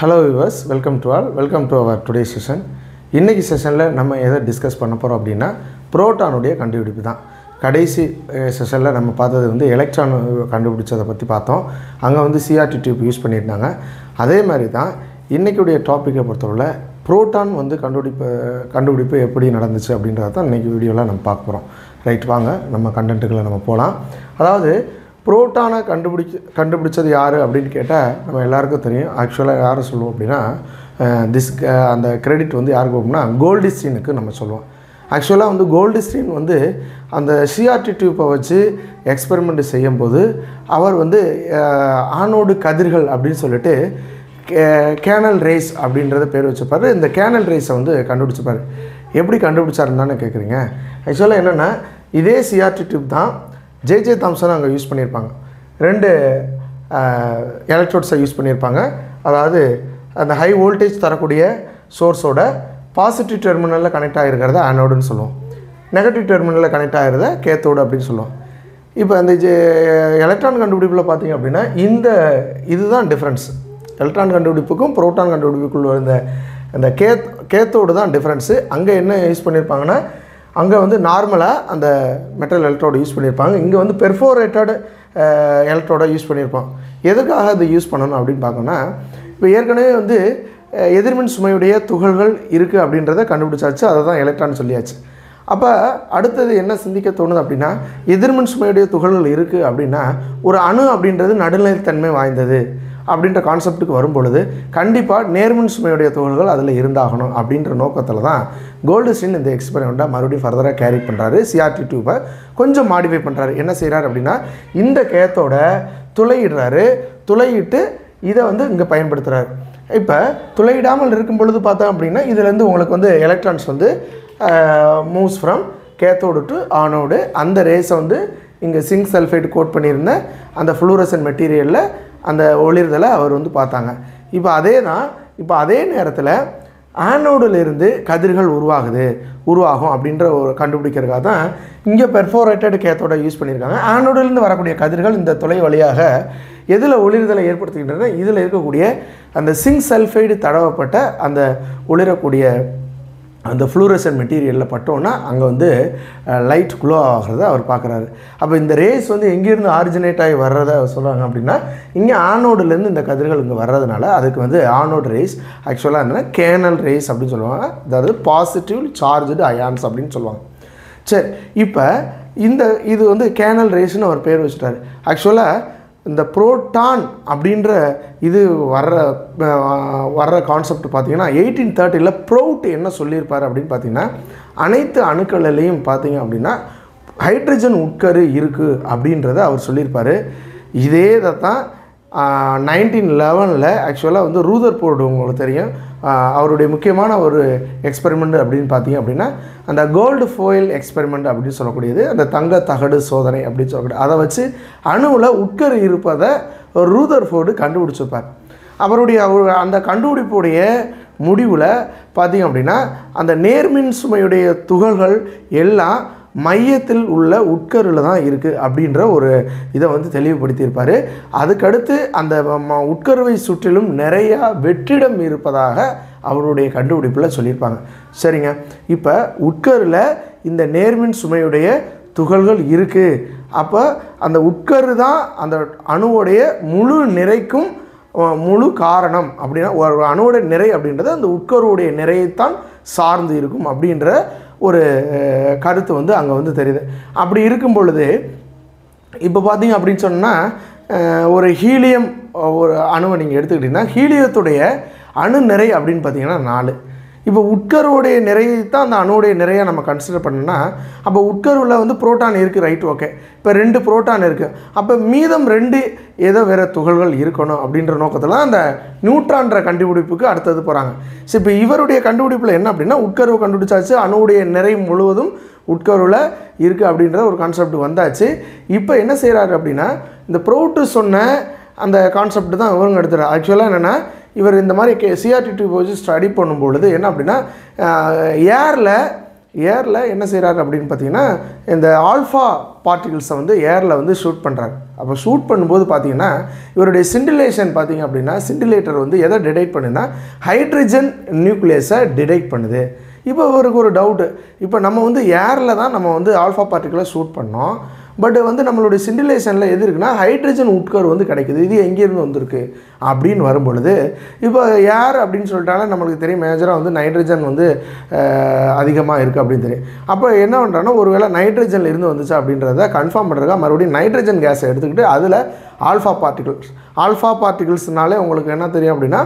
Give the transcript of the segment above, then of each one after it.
Hello viewers, welcome to all. Welcome to our today's session. இன்னைக்கு செஷனில் நம்ம எதை டிஸ்கஸ் பண்ண போகிறோம் அப்படின்னா புரோட்டானுடைய கண்டுபிடிப்பு தான். கடைசி செஷனில் நம்ம பார்த்தது வந்து எலக்ட்ரான் கண்டுபிடிச்சதை பற்றி பார்த்தோம். அங்கே வந்து சிஆர்டி டியூப் யூஸ் பண்ணியிருந்தாங்க. அதே மாதிரி தான் இன்றைக்குடைய டாப்பிக்கை பொறுத்தவரை புரோட்டான் வந்து கண்டுபிடிப்பு எப்படி நடந்துச்சு அப்படின்றத தான் இன்றைக்கி வீடியோவில் நம்ம பார்க்க போகிறோம். ரைட், வாங்க நம்ம கண்டென்ட்டுகளை நம்ம போகலாம். அதாவது புரோட்டானை கண்டுபிடிச்சது யார் அப்படின்னு கேட்டால் நம்ம எல்லாருக்கும் தெரியும். ஆக்சுவலாக யாரை சொல்லுவோம் அப்படின்னா அந்த கிரெடிட் வந்து யாருக்கு அப்படின்னா கோல்டிஸ்டீனுக்கு நம்ம சொல்லுவோம். ஆக்சுவலாக வந்து கோல்டிஸ்டீன் வந்து அந்த சிஆர்டி டியூப்பை வச்சு எக்ஸ்பெரிமெண்ட் செய்யும்போது அவர் வந்து ஆனோடு கதிர்கள் அப்படின்னு சொல்லிட்டு கேனல் ரேஸ் அப்படின்றத பேர் வச்சுப்பார். இந்த கேனல் ரேஸை வந்து கண்டுபிடிச்சிப்பார். எப்படி கண்டுபிடிச்சாருன்னு கேட்குறீங்க. ஆக்சுவலாக என்னென்னா இதே சிஆர்டி டியூப் தான் ஜே தாம்சன் அங்கே யூஸ் பண்ணியிருப்பாங்க. 2 எலக்ட்ரோட்ஸை யூஸ் பண்ணியிருப்பாங்க. அதாவது அந்த ஹை வோல்டேஜ் தரக்கூடிய சோர்ஸோட பாசிட்டிவ் டெர்மினலில் கனெக்ட் ஆகிருக்கிறத ஆனோடுன்னு சொல்லுவோம், நெகட்டிவ் டெர்மினலில் கனெக்ட் ஆகிறது கேத்தோடு அப்படின்னு சொல்லுவோம். இப்போ அந்த எலக்ட்ரான் கண்டுபிடிப்பில் பார்த்திங்க அப்படின்னா இதுதான் டிஃப்ரென்ஸ். எலக்ட்ரான் கண்டுபிடிப்புக்கும் புரோட்டான் கண்டுபிடிப்புக்குள்ள இந்த கேத்தோடு தான் டிஃப்ரென்ஸு. அங்கே என்ன யூஸ் பண்ணியிருப்பாங்கன்னா அங்கே வந்து நார்மலாக அந்த மெட்டல் எலக்ட்ரோடு யூஸ் பண்ணியிருப்பாங்க. இங்கே வந்து பெர்ஃபோரேட்டட் எலக்ட்ரோடை யூஸ் பண்ணியிருப்போம். எதுக்காக அது யூஸ் பண்ணணும் அப்படின்னு பார்க்கணுன்னா, இப்போ ஏற்கனவே வந்து எதிர்மின் சுமையுடைய துகள்கள் இருக்குது அப்படின்றத கண்டுபிடிச்சாச்சு. அதை தான் எலக்ட்ரான் சொல்லியாச்சு. அப்போ அடுத்தது என்ன சிந்திக்க தோணுது அப்படின்னா, எதிர்மின் சுமையுடைய துகள்கள் இருக்குது அப்படின்னா ஒரு அணு அப்படின்றது நடுநிலைத்தன்மை வாய்ந்தது அப்படின்ற கான்செப்ட்டுக்கு வரும்பொழுது கண்டிப்பாக நேர்மின் சுமையுடைய துகள்கள் அதில் இருந்தாகணும் அப்படின்ற நோக்கத்தில் தான் கோல்டிஸ்டீன் இந்த எக்ஸ்பெரிமெண்ட்டை மறுபடியும் ஃபர்தராக கேரி பண்ணுறாரு. சிஆர்டி டியூப்பை கொஞ்சம் மாடிஃபை பண்ணுறாரு. என்ன செய்கிறார் அப்படின்னா இந்த கேத்தோட துளையிட்டு இதை வந்து இங்கே பயன்படுத்துகிறார். இப்போ துளையிடாமல் இருக்கும் பொழுது பார்த்தோம் அப்படின்னா இதுலேருந்து உங்களுக்கு வந்து எலக்ட்ரான்ஸ் வந்து moves from cathode to anode. அந்த ரேஸை வந்து இங்கே சிங்க் சல்ஃபைடு கோட் பண்ணியிருந்த அந்த ஃப்ளூரசன் மெட்டீரியலில் அந்த ஒளிர்தலை அவர் வந்து பார்த்தாங்க. இப்போ அதே நேரத்தில் ஆனோடிலிருந்து கதிர்கள் உருவாகும் அப்படின்ற ஒரு கண்டுபிடிக்கிறதுக்காக தான் இங்கே பெர்ஃபோரேட்டட் கேத்தோட யூஸ் பண்ணியிருக்காங்க. ஆனோடிலிருந்து வரக்கூடிய கதிர்கள் இந்த துளை வழியாக எதில் ஒளிர்தலை ஏற்படுத்துகின்றன, இதில் இருக்கக்கூடிய அந்த சிங்க் சல்ஃபைடு தடவப்பட்ட அந்த ஒளிரக்கூடிய அந்த ஃப்ளூரசன் மெட்டீரியலில் பட்டோன்னா அங்கே வந்து லைட் க்ளோ ஆகிறத அவர் பார்க்குறாரு. அப்போ இந்த ரேஸ் வந்து எங்கேருந்து ஆரிஜினேட் ஆகி வர்றதை சொல்கிறாங்க அப்படின்னா இங்கே ஆனோடுலேருந்து இந்த கதிர்கள் இங்கே வர்றதுனால அதுக்கு வந்து ஆனோடு ரேஸ் ஆக்சுவலாக என்னென்னா கேனல் ரேஸ் அப்படின்னு சொல்லுவாங்க. அதாவது பாசிட்டிவ் சார்ஜ்டு அயான்ஸ் அப்படின்னு சொல்லுவாங்க. சரி, இப்போ இது வந்து கேனல் ரேஸ்ன்னு அவர் பேர் வச்சுட்டார். ஆக்சுவலாக இந்த புரோட்டான் அப்படின்ற இது வர்ற கான்செப்ட் பார்த்திங்கன்னா 1830 ப்ரௌட் என்ன சொல்லியிருப்பார் அப்படின்னு பார்த்திங்கன்னா அனைத்து அணுக்களிலையும் பார்த்திங்க அப்படின்னா ஹைட்ரஜன் உட்கரு இருக்குது அப்படின்றத அவர் சொல்லியிருப்பார். இதே தான் 1911 ஆக்சுவலாக வந்து ரூதர்ஃபோர்டு உங்களுக்கு தெரியும், அவருடைய முக்கியமான ஒரு எக்ஸ்பெரிமெண்ட் அப்படின்னு பார்த்தீங்க அப்படின்னா அந்த கோல்டு ஃபோயில் எக்ஸ்பெரிமெண்ட் அப்படின்னு சொல்லக்கூடியது, அந்த தங்க தகடு சோதனை அப்படின்னு சொல்லக்கூடிய அதை வச்சு அணுவில் உட்கரு இருப்பதை ரூதர்ஃபோர்டு கண்டுபிடிச்சிருப்பார். அவருடைய அந்த கண்டுபிடிப்புடைய முடிவில் பார்த்திங்க அப்படின்னா அந்த நேர்மின் சுமையுடைய துகள்கள் எல்லாம் மையத்தில் உள்ள உட்கருவில் தான் இருக்குது அப்படின்ற ஒரு இதை வந்து தெளிவுபடுத்தியிருப்பார். அதுக்கடுத்து அந்த உட்கருவை சுற்றிலும் நிறையா வெற்றிடம் இருப்பதாக அவருடைய கண்டுபிடிப்பில் சொல்லியிருப்பாங்க. சரிங்க, இப்போ உட்கருவில் இந்த நேர்மின் சுமையுடைய துகள்கள் இருக்குது. அப்போ அந்த உட்கரு தான் அந்த அணுவுடைய முழு நிறைக்கும் முழு காரணம். அப்படின்னா ஒரு அணுவோட நிறை அப்படின்றது அந்த உட்கருவுடைய நிறையைத்தான் சார்ந்து இருக்கும் அப்படின்ற ஒரு கருத்து வந்து அங்கே வந்து தெரியுது. அப்படி இருக்கும் பொழுது இப்போ பார்த்தீங்க அப்படின்னு சொன்னால் ஒரு ஹீலியம் ஒரு அணுவை நீங்கள் எடுத்துக்கிட்டிங்கன்னா ஹீலியத்துடைய அணு நிறை அப்படின்னு பார்த்தீங்கன்னா 4. இப்போ உட்கருவுடைய நிறையை தான் அந்த அணுவுடைய நிறையை நம்ம கன்சிடர் பண்ணோம்னா அப்போ உட்கருவில் வந்து புரோட்டான் இருக்குது. Right, okay. இப்போ 2 புரோட்டான் இருக்குது. அப்போ மீதம் 2 ஏதோ வேறு துகள்கள் இருக்கணும் அப்படின்ற நோக்கத்தில் அந்த நியூட்ரான்ற கண்டுபிடிப்புக்கு அடுத்தது போகிறாங்க. ஸோ இப்போ இவருடைய கண்டுபிடிப்பில் என்ன அப்படின்னா உட்கருவை கண்டுபிடிச்சாச்சு, அணுவுடைய நிறை முழுவதும் உட்கருவில் இருக்குது அப்படின்ற ஒரு கான்செப்ட் வந்தாச்சு. இப்போ என்ன செய்கிறாரு அப்படின்னா இந்த ப்ரௌட் சொன்ன அந்த கான்செப்ட் தான் இவங்க எடுத்துகிறார். ஆக்சுவலாக என்னென்னா இவர் இந்த மாதிரி சிஆர்டி டியூப் வச்சு ஸ்டடி பண்ணும்பொழுது என்ன அப்படின்னா ஏரில் ஏரில் என்ன செய்கிறாரு அப்படின்னு பார்த்தீங்கன்னா இந்த ஆல்ஃபா பார்ட்டிகிள்ஸை வந்து ஏரில் வந்து ஷூட் பண்ணுறாரு. அப்போ ஷூட் பண்ணும்போது பார்த்தீங்கன்னா இவருடைய சிண்டிலேஷன் பார்த்தீங்க அப்படின்னா சிண்டிலேட்டர் வந்து எதை டிடெக்ட் பண்ணுன்னா ஹைட்ரஜன் நியூக்ளியஸை டிடெக்ட் பண்ணுது. இப்போ இவருக்கு ஒரு டவுட்டு, இப்போ நம்ம வந்து ஏரில் தான் நம்ம வந்து ஆல்ஃபா பார்ட்டிகிளை ஷூட் பண்ணோம், பட் வந்து நம்மளுடைய சிண்டிலேஷனில் எது இருக்குன்னா ஹைட்ரஜன் உட்கரு வந்து கிடைக்குது, இது எங்கேருந்து வந்திருக்கு அப்படின்னு வரும்பொழுது இப்போ ஏர் அப்படின்னு சொல்லிட்டாலும் நம்மளுக்கு தெரியும் மேஜராக வந்து நைட்ரஜன் வந்து அதிகமாக இருக்குது அப்படின்னு தெரியும். அப்போ என்ன பண்ணுறாங்கன்னா ஒருவேளை நைட்ரஜனில் இருந்து வந்துச்சு அப்படின்றத கன்ஃபார்ம் பண்ணுறதுக்காக மறுபடியும் நைட்ரஜன் கேஸை எடுத்துக்கிட்டு அதில் ஆல்ஃபா பார்ட்டிகிள்ஸ்னாலே உங்களுக்கு என்ன தெரியும் அப்படின்னா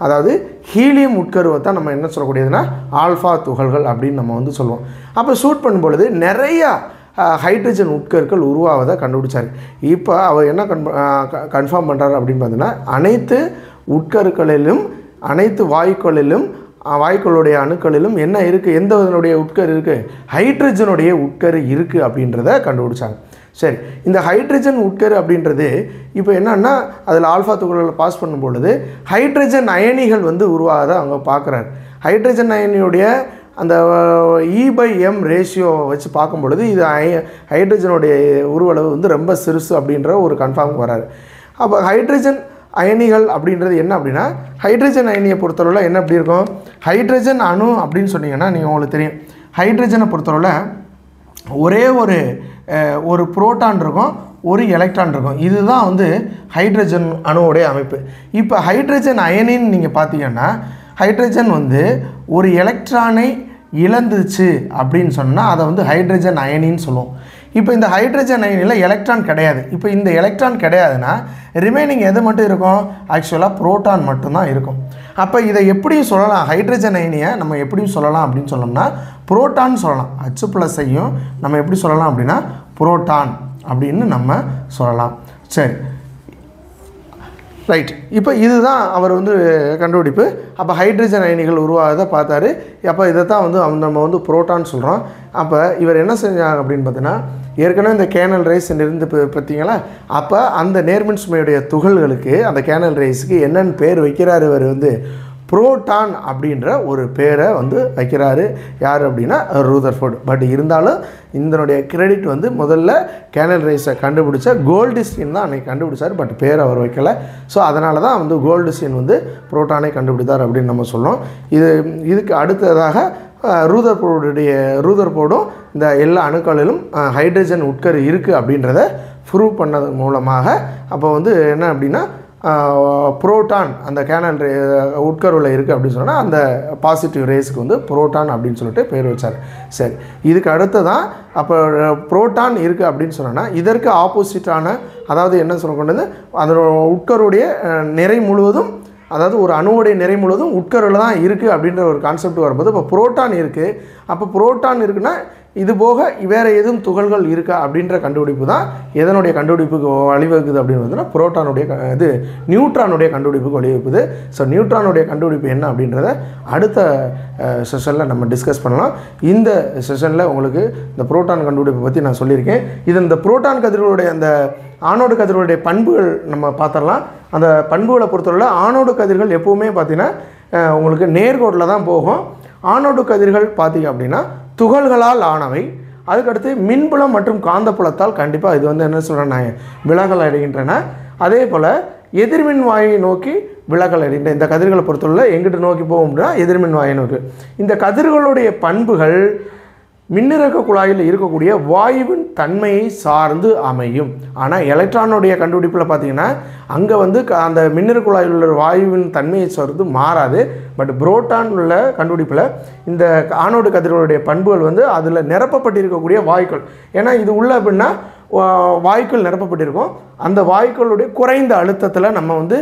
அதாவது ஹீலியம் உட்கருவை தான் நம்ம என்ன சொல்லக்கூடியதுன்னா ஆல்ஃபா துகள்கள் அப்படின்னு நம்ம வந்து சொல்லுவோம். அப்போ ஷூட் பண்ணும்பொழுது நிறையா ஹைட்ரஜன் உட்கருக்கள் உருவாவதை கண்டுபிடிச்சார். இப்போ அவர் என்ன கன்ஃபார்ம் பண்ணுறாரு அப்படின்னு பார்த்தீங்கன்னா அனைத்து உட்கருக்களிலும் அனைத்து வாயுக்களுடைய அணுக்களிலும் என்ன இருக்குது, எந்த இதனுடைய உட்கரு இருக்குது, ஹைட்ரஜனுடைய உட்கரு இருக்குது அப்படின்றத கண்டுபிடிச்சாங்க. சரி, இந்த ஹைட்ரஜன் உட்கரு அப்படின்றது இப்போ என்னன்னா அதில் ஆல்ஃபா துகள்களை பாஸ் பண்ணும்பொழுது ஹைட்ரஜன் அயனிகள் வந்து உருவாக அவங்க பார்க்குறாரு. ஹைட்ரஜன் அயனியுடைய அந்த E/m ரேஷியோ வச்சு பார்க்கும் பொழுது இது ஹைட்ரஜனுடைய உருவளவு வந்து ரொம்ப சிறுசு அப்படின்ற ஒரு கன்ஃபார்முக்கு வராரு. அப்போ ஹைட்ரஜன் அயனிகள் அப்படின்றது என்ன அப்படின்னா ஹைட்ரஜன் அயனியை பொறுத்தளவில் என்ன எப்படி இருக்கும், ஹைட்ரஜன் அணு அப்படின்னு சொன்னீங்கன்னா நீங்கள் உங்களுக்கு தெரியும் ஹைட்ரஜனை பொறுத்தளவில் ஒரே ஒரு புரோட்டான் இருக்கும், ஒரு எலக்ட்ரான் இருக்கும், இதுதான் வந்து ஹைட்ரஜன் அணுவுடைய அமைப்பு. இப்போ ஹைட்ரஜன் அயனின்னு நீங்கள் பார்த்தீங்கன்னா ஹைட்ரஜன் வந்து ஒரு எலக்ட்ரானை இழந்துச்சு அப்படின்னு சொன்னால் அதை வந்து ஹைட்ரஜன் அயனின்னு சொல்லுவோம். இப்போ இந்த ஹைட்ரஜன் அயனியில் எலக்ட்ரான் கிடையாது. இப்போ இந்த எலக்ட்ரான் கிடையாதுன்னா ரிமைனிங் எது மட்டும் இருக்கும், ஆக்சுவலாக புரோட்டான் மட்டும்தான் இருக்கும். அப்போ இதை எப்படியும் சொல்லலாம், ஹைட்ரஜன் அயனியை நம்ம எப்படியும் சொல்லலாம் அப்படின்னு சொன்னோம்னா புரோட்டான் சொல்லலாம். H+ஐயும் நம்ம எப்படி சொல்லலாம் அப்படின்னா புரோட்டான் அப்படின்னு நம்ம சொல்லலாம். சரி, ரைட். இப்போ இதுதான் அவர் வந்து கண்டுபிடிப்பு. அப்போ ஹைட்ரஜன் அயனிகள் உருவாகிறத பார்த்தாரு. அப்போ இதை தான் வந்து நம்ம வந்து புரோட்டான் சொல்கிறோம். அப்போ இவர் என்ன செஞ்சாங்க அப்படின்னு பார்த்தீங்கன்னா ஏற்கனவே இந்த கேனல் ரேஸ் இருந்து பார்த்தீங்களா, அப்போ அந்த நேர்மின் சுமையுடைய துகள்களுக்கு அந்த கேனல் ரேஸுக்கு என்னென்னு பேர் வைக்கிறாரு, இவர் வந்து புரோட்டான் அப்படின்ற ஒரு பேரை வந்து வைக்கிறாரு. யார் அப்படின்னா ரூதர்ஃபோர்டு. பட் இருந்தாலும் இதனுடைய கிரெடிட் வந்து முதல்ல கேனல் ரேஸை கண்டுபிடிச்ச கோல்டுஸ்டீன் தான் அன்றைக்கி கண்டுபிடிச்சார். பட் பேர் அவர் வைக்கலை. ஸோ அதனால தான் வந்து கோல்டுஸ்டீன் வந்து புரோட்டானை கண்டுபிடித்தார் அப்படின்னு நம்ம சொல்கிறோம். இதுக்கு அடுத்ததாக ரூதர்ஃபோர்டும் இந்த எல்லா அணுக்களிலும் ஹைட்ரஜன் உட்கரு இருக்குது அப்படின்றத ப்ரூவ் பண்ணது மூலமாக அப்போ வந்து என்ன அப்படின்னா புரோட்டான் அந்த கேனல் உட்கருவில் இருக்குது அப்படின்னு சொன்னால் அந்த பாசிட்டிவ் ரேஸுக்கு வந்து புரோட்டான் அப்படின்னு சொல்லிட்டு பேர் வச்சார். சரி, இதுக்கு அடுத்ததான் அப்போ புரோட்டான் இருக்குது அப்படின்னு சொன்னோன்னா இதற்கு ஆப்போசிட்டான அதாவது என்ன சொல்லக்கூடாது அதோட உட்கருடைய நிறை முழுவதும் அதாவது ஒரு அணுவுடைய நிறை முழுவதும் உட்கருவில் தான் இருக்குது அப்படின்ற ஒரு கான்செப்ட் வரும்போது இப்போ புரோட்டான் இருக்குது. அப்போ புரோட்டான் இருக்குன்னா இது போக வேறு எதுவும் துகள்கள் இருக்கா அப்படின்ற கண்டுபிடிப்பு தான் எதனுடைய கண்டுபிடிப்புக்கு வழிவகுக்குது அப்படின்னு பார்த்தீங்கன்னா புரோட்டானுடைய நியூட்ரானுடைய கண்டுபிடிப்புக்கு வழிவகுக்குது. ஸோ நியூட்ரானுடைய கண்டுபிடிப்பு என்ன அப்படின்றத அடுத்த செஷனில் நம்ம டிஸ்கஸ் பண்ணலாம். இந்த செஷனில் உங்களுக்கு இந்த புரோட்டான் கண்டுபிடிப்பை பற்றி நான் சொல்லியிருக்கேன். இது இந்த புரோட்டான் கதிர்களுடைய அந்த ஆனோடு கதிர்களுடைய பண்புகள் நம்ம பார்த்துடலாம். அந்த பண்புகளை பொறுத்தவரை ஆனோடு கதிர்கள் எப்போவுமே பார்த்திங்கன்னா உங்களுக்கு நேர்கோட்டில் தான் போகும். ஆனோடு கதிர்கள் பார்த்திங்க அப்படின்னா துகள்களால் ஆனவை. அதுக்கடுத்து மின்புலம் மற்றும் காந்தப்புலத்தால் கண்டிப்பாக இது வந்து என்ன சொல்கிறேன்னா விலகல் அடைகின்றன. அதே போல் எதிர்மின் வாயை நோக்கி விலகல் அடைகின்ற இந்த கதிர்களை பொறுத்தவரை எங்கிட்ட நோக்கி போகும் அப்படின்னா எதிர்மின் வாயை நோக்கி. இந்த கதிர்களுடைய பண்புகள் மின்னிறக்க குழாயில் இருக்கக்கூடிய வாயுவின் தன்மையை சார்ந்து அமையும். ஆனால் எலக்ட்ரானுடைய கண்டுபிடிப்பில் பார்த்தீங்கன்னா அங்கே வந்து அந்த மின்னிறக்க குழாயில் உள்ள வாயுவின் தன்மையை சார்ந்து மாறாது. பட் புரோட்டான் உள்ள கண்டுபிடிப்பில் இந்த ஆனோடு கதிர்களுடைய பண்புகள் வந்து அதில் நிரப்பப்பட்டிருக்கக்கூடிய வாயுக்கள், ஏன்னா இது உள்ள அப்படின்னா வாயுக்கள் நிரப்பப்பட்டிருக்கும். அந்த வாயுக்களுடைய குறைந்த அழுத்தத்தில் நம்ம வந்து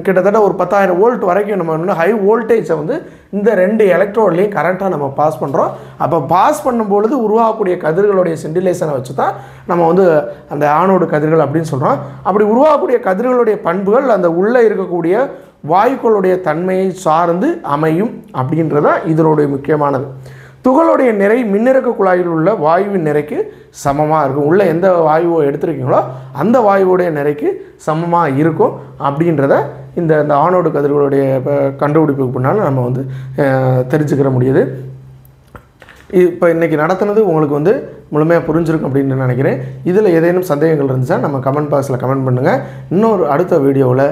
கிட்டத்தட்ட ஒரு 10,000 வோல்ட் வரைக்கும் நம்ம வந்து ஹை வோல்டேஜை வந்து இந்த 2 எலக்ட்ரோட்லேயும் கரண்ட்டாக நம்ம பாஸ் பண்ணுறோம். அப்போ பாஸ் பண்ணும்பொழுது உருவாகக்கூடிய கதிர்களுடைய சிண்டிலேஷனை வச்சு தான் நம்ம வந்து அந்த ஆனோடு கதிர்கள் அப்படின்னு சொல்கிறோம். அப்படி உருவாகக்கூடிய கதிர்களுடைய பண்புகள் அந்த உள்ளே இருக்கக்கூடிய வாயுக்களுடைய தன்மையை சார்ந்து அமையும் அப்படின்றதான் இதனுடைய முக்கியமானது. துகளுடைய நிறை மின்னிறக்க குழாயில் உள்ள வாயுவின் நிறைக்கு சமமாக இருக்கும். உள்ளே எந்த வாயுவை எடுத்துருக்கீங்களோ அந்த வாயுவோடைய நிறைக்கு சமமாக இருக்கும் அப்படின்றத இந்த ஆனோடு கதிர்களுடைய கண்டுபிடிப்புக்கு பின்னால் நம்ம வந்து தெரிஞ்சுக்கிற முடியுது. இப்போ இன்றைக்கி நடத்துனது உங்களுக்கு வந்து முழுமையாக புரிஞ்சிருக்கும் அப்படின்னு நினைக்கிறேன். இதில் ஏதேனும் சந்தேகங்கள் இருந்துச்சா நம்ம கமெண்ட் பாக்ஸில் கமெண்ட் பண்ணுங்கள். இன்னொரு அடுத்த வீடியோவில்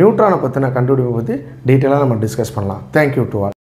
நியூட்ரானை பற்றின கண்டுபிடிப்பை பற்றி டீட்டெயிலாக நம்ம டிஸ்கஸ் பண்ணலாம். Thank you to all.